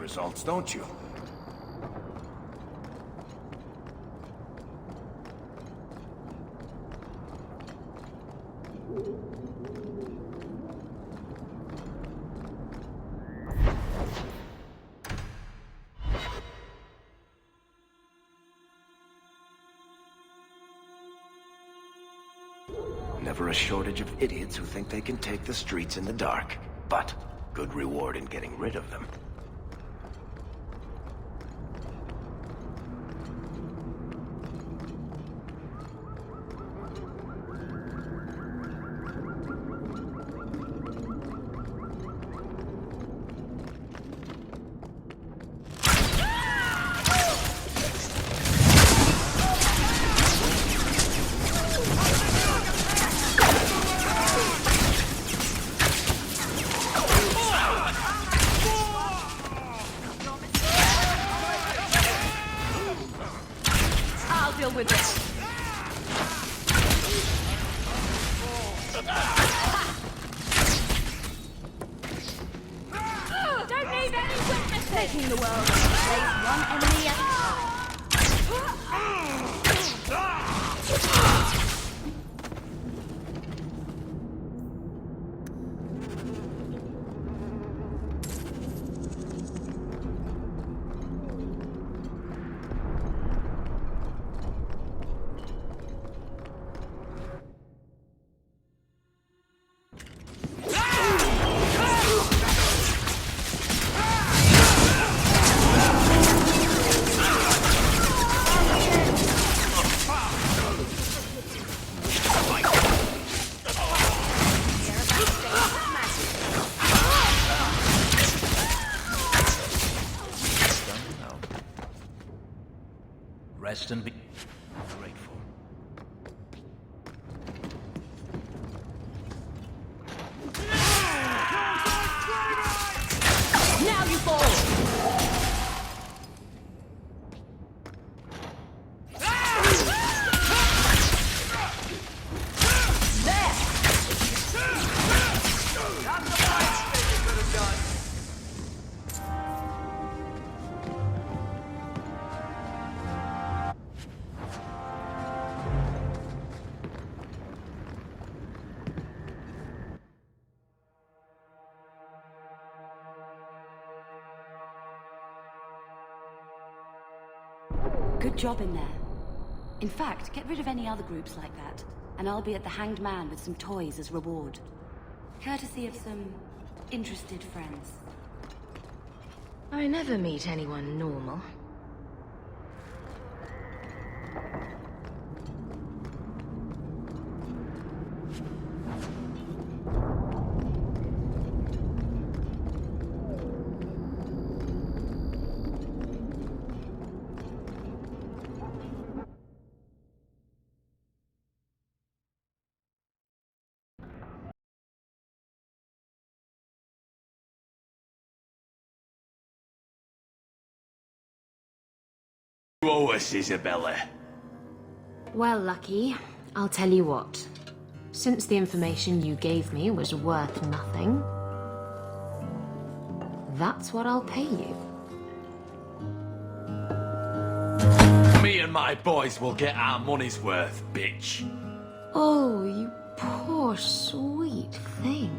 Results, don't you? Never a shortage of idiots who think they can take the streets in the dark, but good reward in getting rid of them. With it. Don't need any witnesses. Taking the world, face one enemy at a time. Rest and be grateful. Now you fall! Good job in there. In fact, get rid of any other groups like that, and I'll be at the Hanged Man with some toys as reward. Courtesy of some interested friends. I never meet anyone normal. You owe us, Isabella. Well, Lucky, I'll tell you what. Since the information you gave me was worth nothing, that's what I'll pay you. Me and my boys will get our money's worth, bitch. Oh, you poor sweet thing.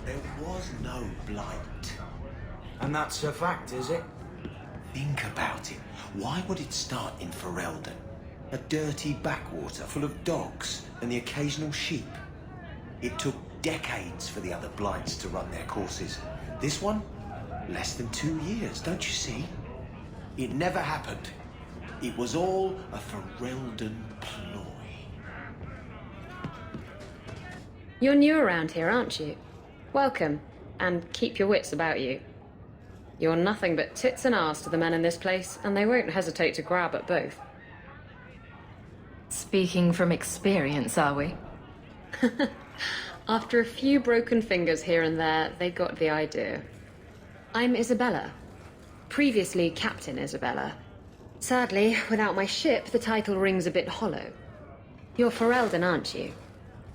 There was no blight. And that's a fact, is it? Think about it. Why would it start in Ferelden? A dirty backwater full of dogs and the occasional sheep. It took decades for the other blights to run their courses. This one, less than 2 years, don't you see? It never happened. It was all a Ferelden ploy. You're new around here, aren't you? Welcome, and keep your wits about you. You're nothing but tits and arse to the men in this place, and they won't hesitate to grab at both. Speaking from experience, are we? After a few broken fingers here and there, they got the idea. I'm Isabella. Previously Captain Isabella. Sadly, without my ship, the title rings a bit hollow. You're Ferelden, aren't you?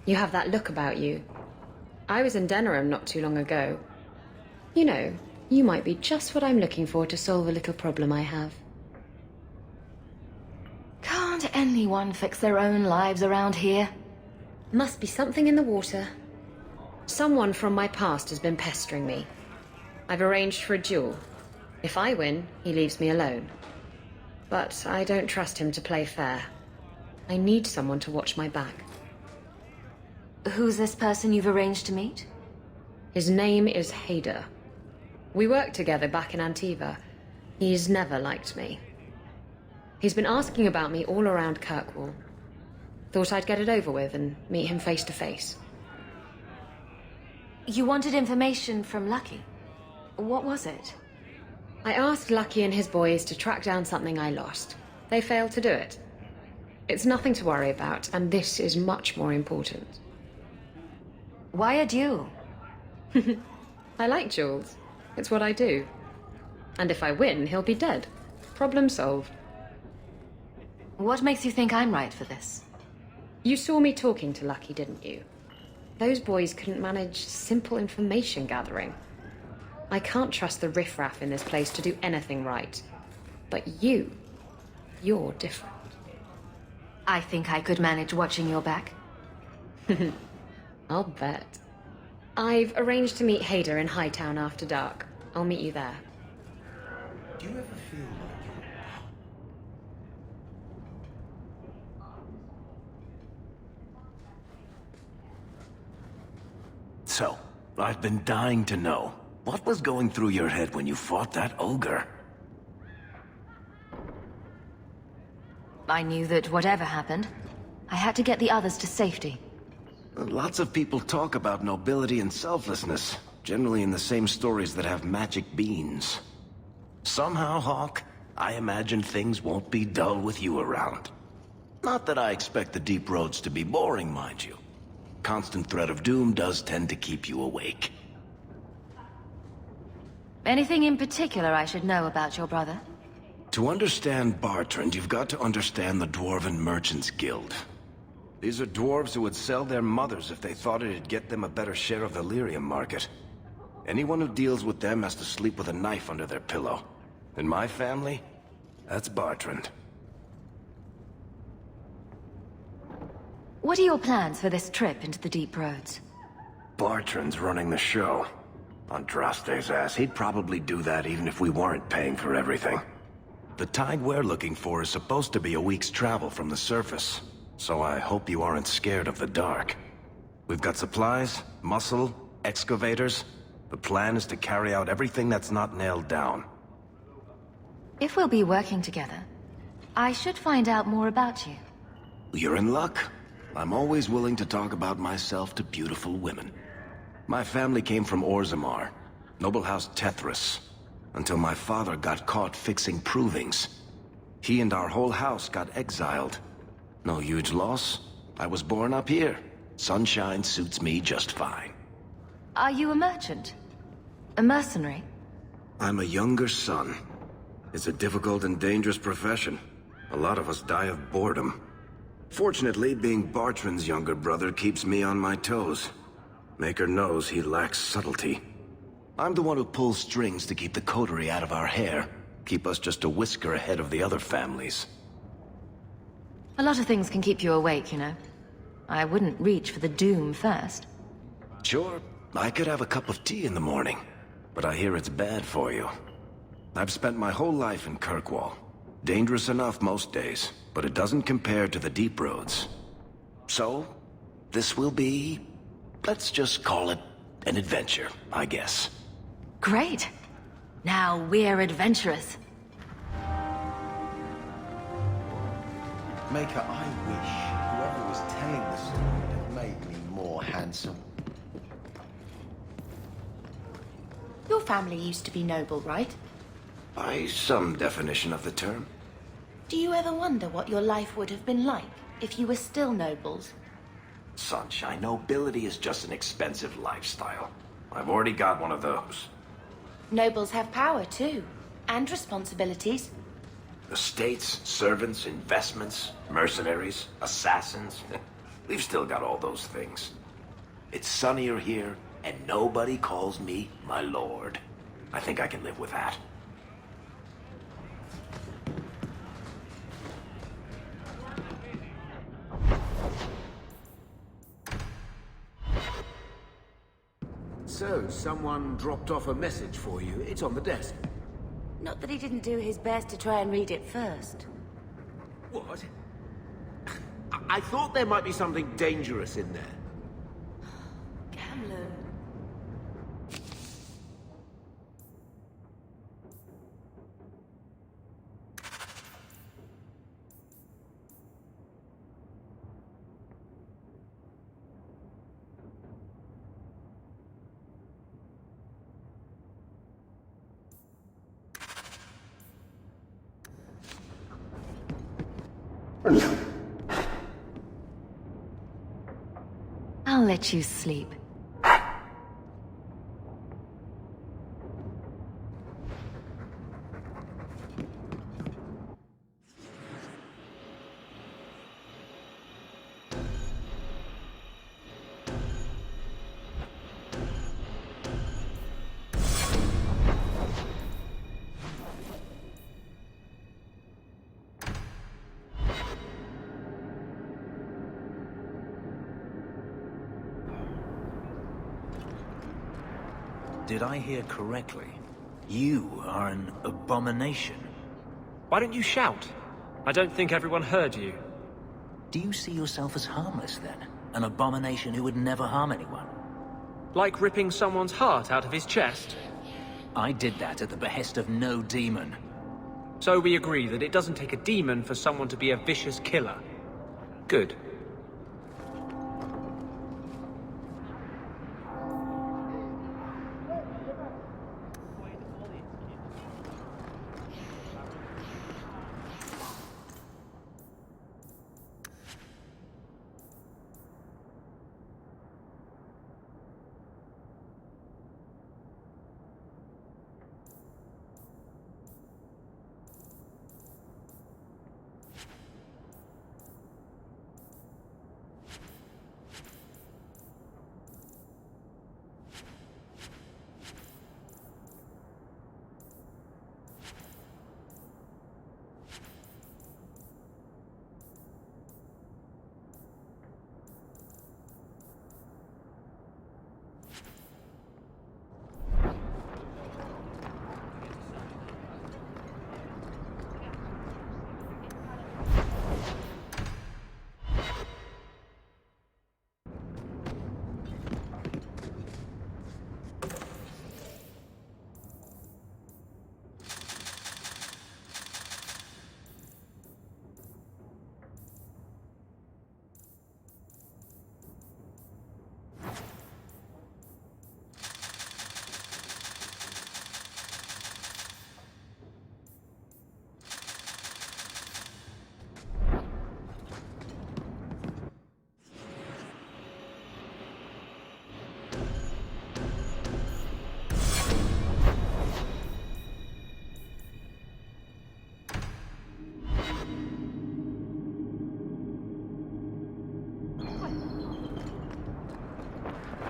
You have that look about you. I was in Denerim not too long ago. You know, you might be just what I'm looking for to solve a little problem I have. Can't anyone fix their own lives around here? Must be something in the water. Someone from my past has been pestering me. I've arranged for a duel. If I win, he leaves me alone. But I don't trust him to play fair. I need someone to watch my back. Who's this person you've arranged to meet? His name is Hader. We worked together back in Antiva. He's never liked me. He's been asking about me all around Kirkwall. Thought I'd get it over with and meet him face to face. You wanted information from Lucky. What was it? I asked Lucky and his boys to track down something I lost. They failed to do it. It's nothing to worry about, and this is much more important. Why a duel? I like duels. It's what I do. And if I win, he'll be dead. Problem solved. What makes you think I'm right for this? You saw me talking to Lucky, didn't you? Those boys couldn't manage simple information gathering. I can't trust the riffraff in this place to do anything right. But you're different. I think I could manage watching your back. I'll bet. I've arranged to meet Hader in Hightown after dark. I'll meet you there. Do you ever feel like you're... So, I've been dying to know. What was going through your head when you fought that ogre? I knew that whatever happened, I had to get the others to safety. Lots of people talk about nobility and selflessness, generally in the same stories that have magic beans. Somehow, Hawk, I imagine things won't be dull with you around. Not that I expect the deep roads to be boring, mind you. Constant threat of doom does tend to keep you awake. Anything in particular I should know about your brother? To understand Bartrand, you've got to understand the Dwarven Merchants Guild. These are dwarves who would sell their mothers if they thought it'd get them a better share of the lyrium market. Anyone who deals with them has to sleep with a knife under their pillow. In my family, that's Bartrand. What are your plans for this trip into the deep roads? Bartrand's running the show. Andraste's ass, he'd probably do that even if we weren't paying for everything. The tide we're looking for is supposed to be a week's travel from the surface, so I hope you aren't scared of the dark. We've got supplies, muscle, excavators. The plan is to carry out everything that's not nailed down. If we'll be working together, I should find out more about you. You're in luck. I'm always willing to talk about myself to beautiful women. My family came from Orzammar, noble house Tethras, until my father got caught fixing provings. He and our whole house got exiled. No huge loss. I was born up here. Sunshine suits me just fine. Are you a merchant? A mercenary? I'm a younger son. It's a difficult and dangerous profession. A lot of us die of boredom. Fortunately, being Bartrand's younger brother keeps me on my toes. Maker knows he lacks subtlety. I'm the one who pulls strings to keep the coterie out of our hair. Keep us just a whisker ahead of the other families. A lot of things can keep you awake, you know. I wouldn't reach for the doom first. Sure, I could have a cup of tea in the morning, but I hear it's bad for you. I've spent my whole life in Kirkwall. Dangerous enough most days, but it doesn't compare to the deep roads. So, this will be... let's just call it an adventure, I guess. Great. Now we're adventurous. Maker, I wish whoever was telling the story had made me more handsome. Your family used to be noble, right? By some definition of the term. Do you ever wonder what your life would have been like if you were still nobles? Sunshine, nobility is just an expensive lifestyle. I've already got one of those. Nobles have power too, and responsibilities. Estates, servants, investments, mercenaries, assassins. We've still got all those things. It's sunnier here, and nobody calls me my lord. I think I can live with that. So, someone dropped off a message for you. It's on the desk. Not that he didn't do his best to try and read it first. What? I thought there might be something dangerous in there. Camlin. I'll let you sleep. Did I hear correctly? You are an abomination. Why don't you shout? I don't think everyone heard you. Do you see yourself as harmless, then? An abomination who would never harm anyone? Like ripping someone's heart out of his chest? I did that at the behest of no demon. So we agree that it doesn't take a demon for someone to be a vicious killer. Good.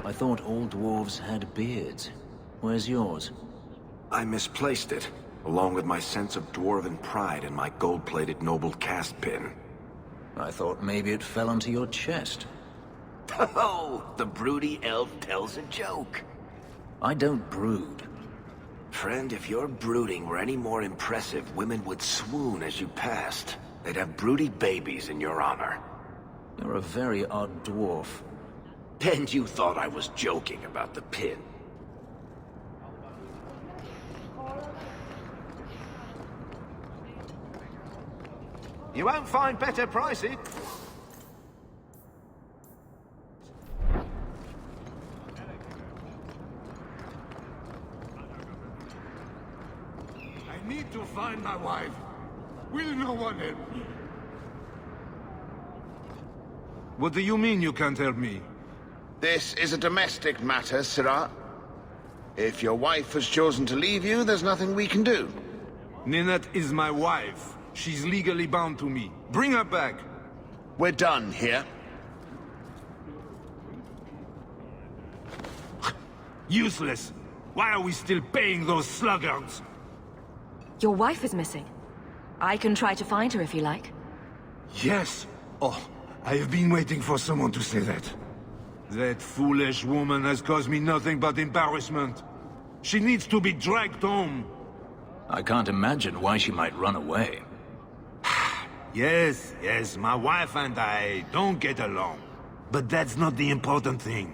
I thought all dwarves had beards. Where's yours? I misplaced it, along with my sense of dwarven pride and my gold-plated noble caste pin. I thought maybe it fell onto your chest. Oh, the broody elf tells a joke. I don't brood. Friend, if your brooding were any more impressive, women would swoon as you passed. They'd have broody babies in your honor. You're a very odd dwarf. And you thought I was joking about the pin. You won't find better prices. I need to find my wife. Will no one help me? What do you mean you can't help me? This is a domestic matter, Sirrah. If your wife has chosen to leave you, there's nothing we can do. Ninette is my wife. She's legally bound to me. Bring her back. We're done here. Useless. Why are we still paying those sluggards? Your wife is missing. I can try to find her if you like. Yes. Oh, I have been waiting for someone to say that. That foolish woman has caused me nothing but embarrassment. She needs to be dragged home. I can't imagine why she might run away. Yes, my wife and I don't get along. But that's not the important thing.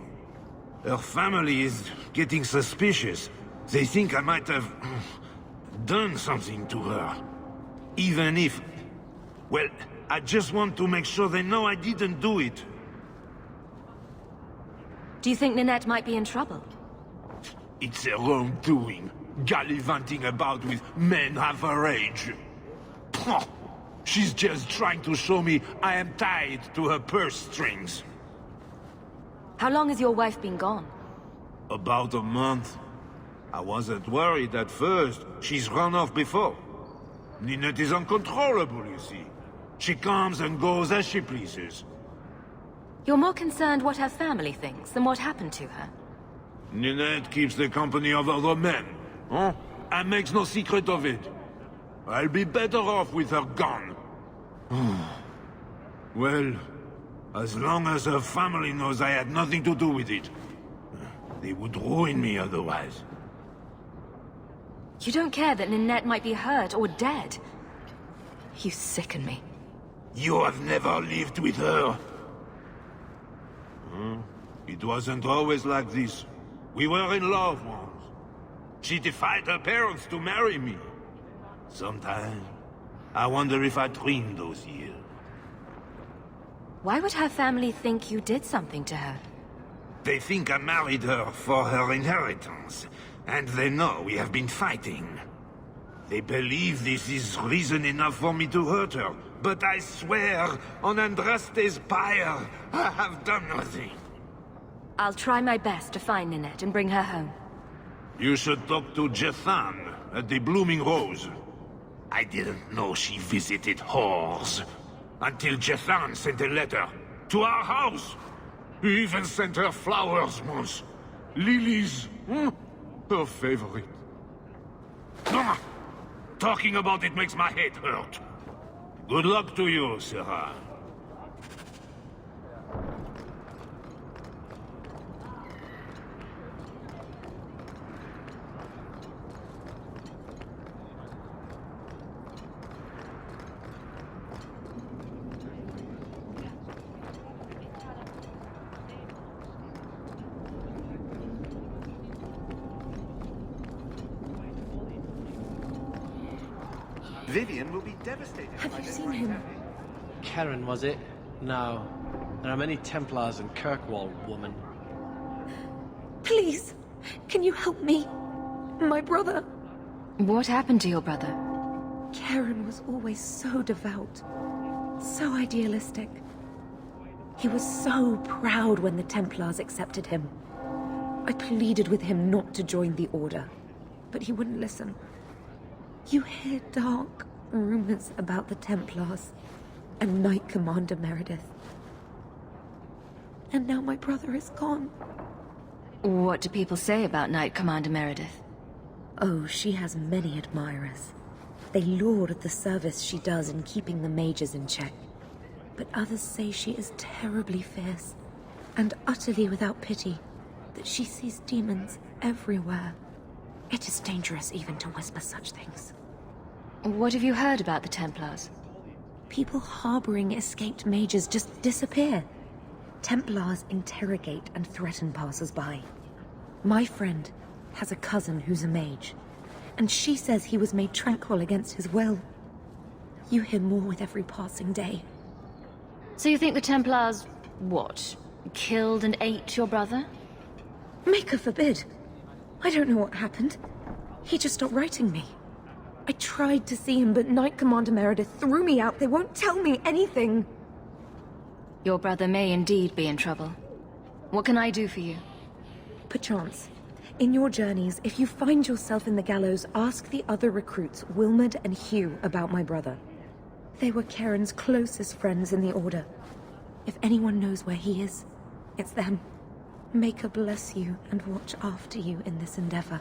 Her family is getting suspicious. They think I might have done something to her. Even if... Well, I just want to make sure they know I didn't do it. Do you think Ninette might be in trouble? It's her own doing. Gallivanting about with men half her age. Pah! She's just trying to show me I am tied to her purse strings. How long has your wife been gone? About a month. I wasn't worried at first. She's run off before. Ninette is uncontrollable, you see. She comes and goes as she pleases. You're more concerned what her family thinks than what happened to her. Ninette keeps the company of other men, huh? And makes no secret of it. I'll be better off with her gone. Well, as long as her family knows I had nothing to do with it. They would ruin me otherwise. You don't care that Ninette might be hurt or dead? You sicken me. You have never lived with her. It wasn't always like this. We were in love once. She defied her parents to marry me. Sometimes, I wonder if I dreamed those years. Why would her family think you did something to her? They think I married her for her inheritance, and they know we have been fighting. They believe this is reason enough for me to hurt her, but I swear, on Andraste's pyre, I have done nothing. I'll try my best to find Ninette and bring her home. You should talk to Jethan at the Blooming Rose. I didn't know she visited whores. Until Jethan sent a letter to our house. He even sent her flowers once. Lilies. Her favorite. Talking about it makes my head hurt. Good luck to you, Sarah. Vivian will be devastated. Have you seen him? Karen, was it? No. There are many Templars in Kirkwall, woman. Please, can you help me? My brother. What happened to your brother? Karen was always so devout, so idealistic. He was so proud when the Templars accepted him. I pleaded with him not to join the Order, but he wouldn't listen. You hear dark rumors about the Templars and Knight Commander Meredith. And now my brother is gone. What do people say about Knight Commander Meredith? Oh, she has many admirers. They laud the service she does in keeping the mages in check. But others say she is terribly fierce, and utterly without pity, that she sees demons everywhere. It is dangerous even to whisper such things. What have you heard about the Templars? People harboring escaped mages just disappear. Templars interrogate and threaten passers-by. My friend has a cousin who's a mage, and she says he was made tranquil against his will. You hear more with every passing day. So you think the Templars, what, killed and ate your brother? Maker forbid. I don't know what happened. He just stopped writing me. I tried to see him, but Knight Commander Meredith threw me out. They won't tell me anything. Your brother may indeed be in trouble. What can I do for you? Perchance. In your journeys, if you find yourself in the gallows, ask the other recruits, Wilmerd and Hugh, about my brother. They were Karen's closest friends in the Order. If anyone knows where he is, it's them. Maker bless you and watch after you in this endeavor.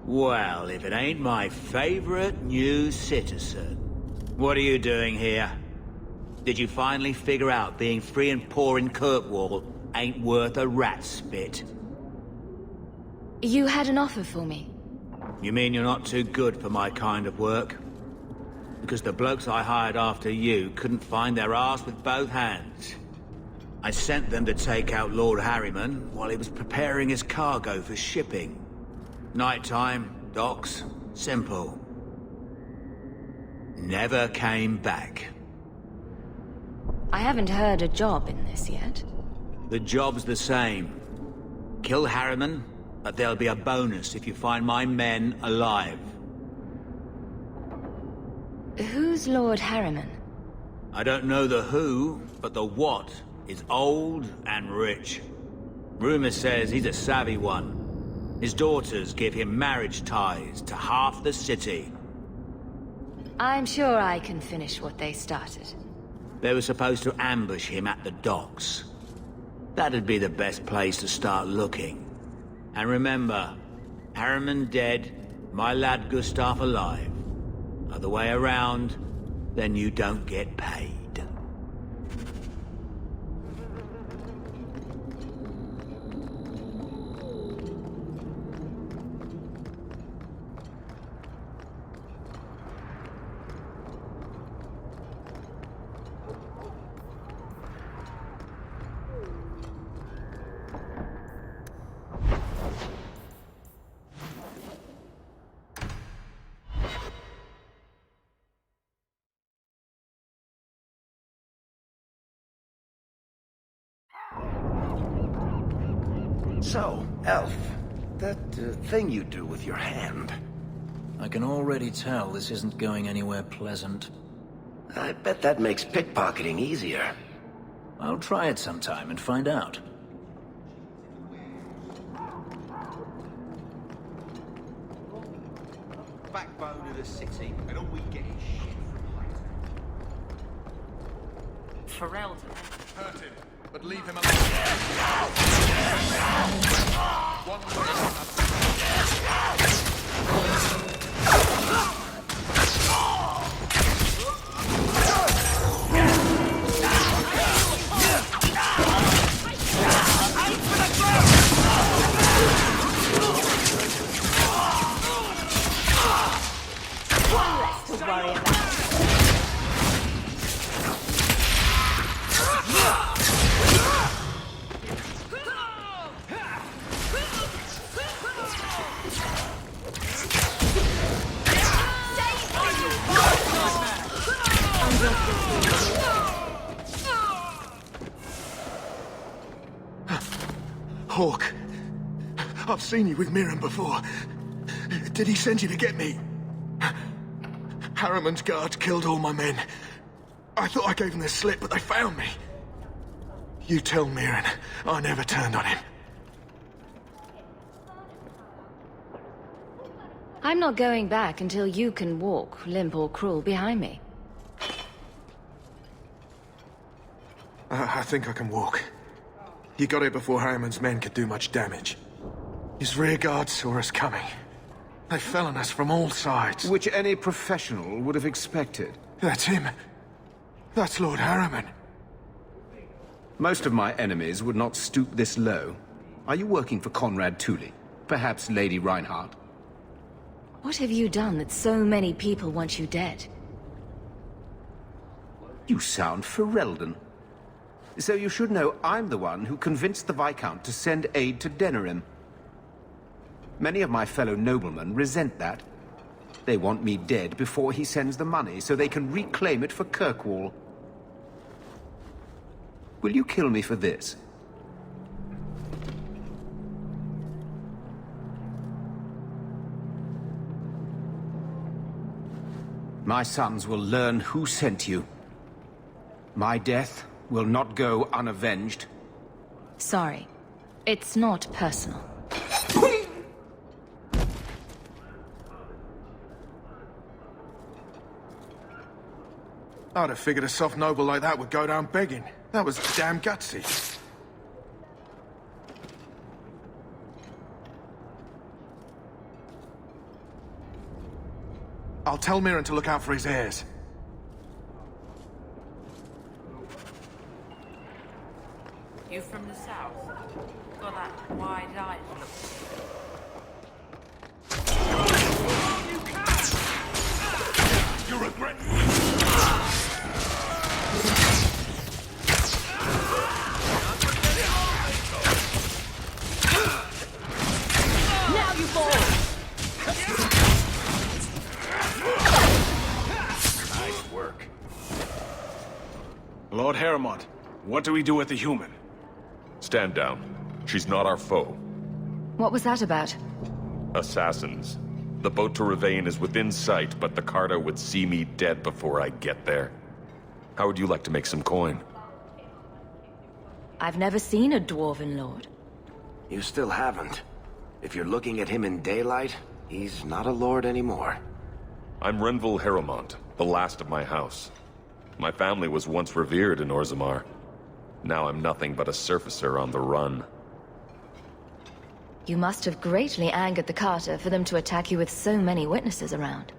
Well, if it ain't my favorite new citizen. What are you doing here? Did you finally figure out being free and poor in Kirkwall ain't worth a rat's spit? You had an offer for me. You mean you're not too good for my kind of work? Because the blokes I hired after you couldn't find their arse with both hands. I sent them to take out Lord Harriman while he was preparing his cargo for shipping. Nighttime, docks, simple. Never came back. I haven't heard a job in this yet. The job's the same. Kill Harriman, but there'll be a bonus if you find my men alive. Who's Lord Harriman? I don't know the who, but the what is old and rich. Rumor says he's a savvy one. His daughters give him marriage ties to half the city. I'm sure I can finish what they started. They were supposed to ambush him at the docks. That'd be the best place to start looking. And remember, Harriman dead, my lad Gustav alive. Other way around, then you don't get paid. So, Elf, that thing you do with your hand. I can already tell this isn't going anywhere pleasant. I bet that makes pickpocketing easier. I'll try it sometime and find out. Backbone of the city, and all we get is shit from Ferelden. Hurt him, but leave him alone. One less to worry about. Hawk. I've seen you with Mirren before. Did he send you to get me? Harriman's guards killed all my men. I thought I gave them the slip, but they found me. You tell Mirren I never turned on him. I'm not going back until you can walk, limp or crawl, behind me. I think I can walk. He got it before Harriman's men could do much damage. His rear guard saw us coming. They fell on us from all sides. Which any professional would have expected. That's him. That's Lord Harriman. Most of my enemies would not stoop this low. Are you working for Conrad Tooley? Perhaps Lady Reinhardt? What have you done that so many people want you dead? You sound Ferelden. So you should know I'm the one who convinced the Viscount to send aid to Denerim. Many of my fellow noblemen resent that. They want me dead before he sends the money, so they can reclaim it for Kirkwall. Will you kill me for this? My sons will learn who sent you. My death will not go unavenged. Sorry. It's not personal. I'd have figured a soft noble like that would go down begging. That was damn gutsy. I'll tell Mirren to look out for his heirs. You from the south? Got that wide-eyed look. You regret. Now you fall! Nice work. Lord Harriman, what do we do with the human? Stand down. She's not our foe. What was that about? Assassins. The boat to Ravane is within sight, but the Carter would see me dead before I get there. How would you like to make some coin? I've never seen a dwarven lord. You still haven't. If you're looking at him in daylight, he's not a lord anymore. I'm Renville Harrimont, the last of my house. My family was once revered in Orzammar. Now I'm nothing but a surfacer on the run. You must have greatly angered the Carter for them to attack you with so many witnesses around.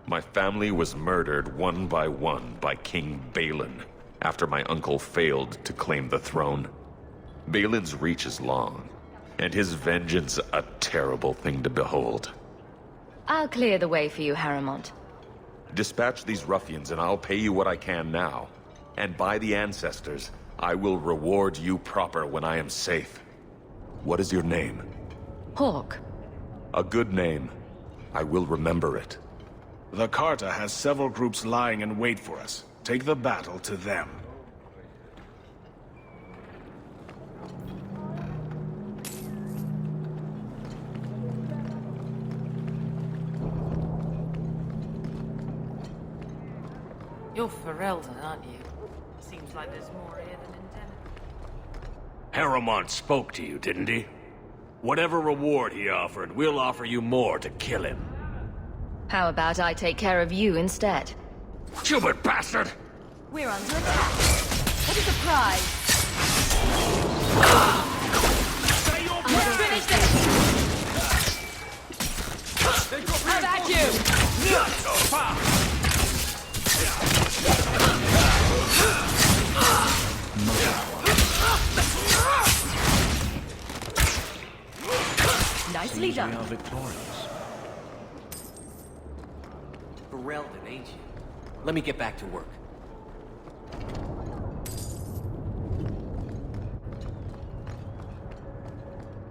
My family was murdered one by King Balin, after my uncle failed to claim the throne. Balin's reach is long, and his vengeance a terrible thing to behold. I'll clear the way for you, Harrimont. Dispatch these ruffians and I'll pay you what I can now. And by the ancestors, I will reward you proper when I am safe. What is your name? Hawk. A good name. I will remember it. The Carter has several groups lying in wait for us. Take the battle to them. You're Ferelden, aren't you? Seems like there's more here than intended. Harriman spoke to you, didn't he? Whatever reward he offered, we'll offer you more to kill him. How about I take care of you instead? Stupid bastard! We're under attack. What is the prize? Let's finish this! How about you? Nicely done. We are victorious. Ferelden, ain't you? Let me get back to work.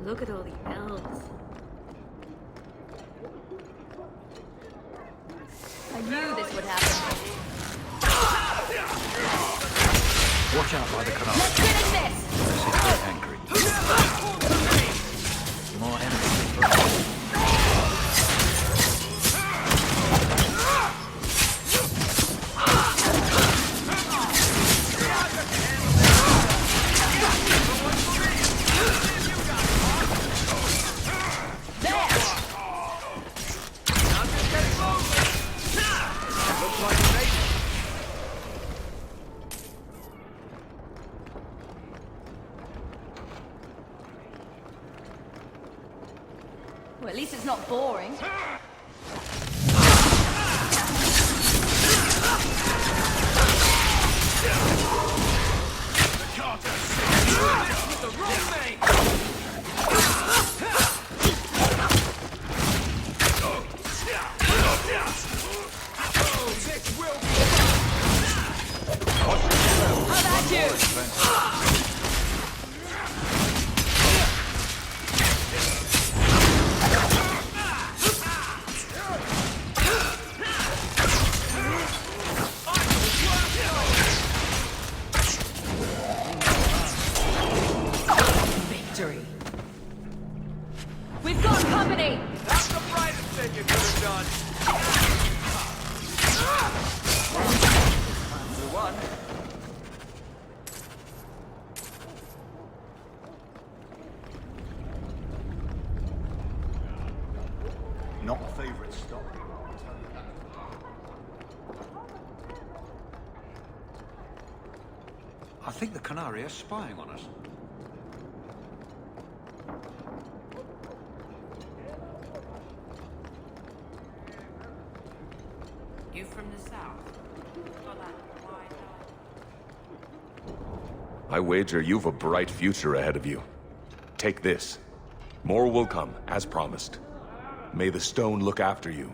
Look at all the elves. I knew this would happen. Watch out by the canal. Let's finish this! This is very angry. Well, at least it's not boring. How about you? Victory. We've got company! That's the brightest thing you could have done. We won. Not my favorite stop. I think the Canary are spying on us. You from the south? Got that wide I wager you've a bright future ahead of you. Take this. More will come, as promised. May the stone look after you,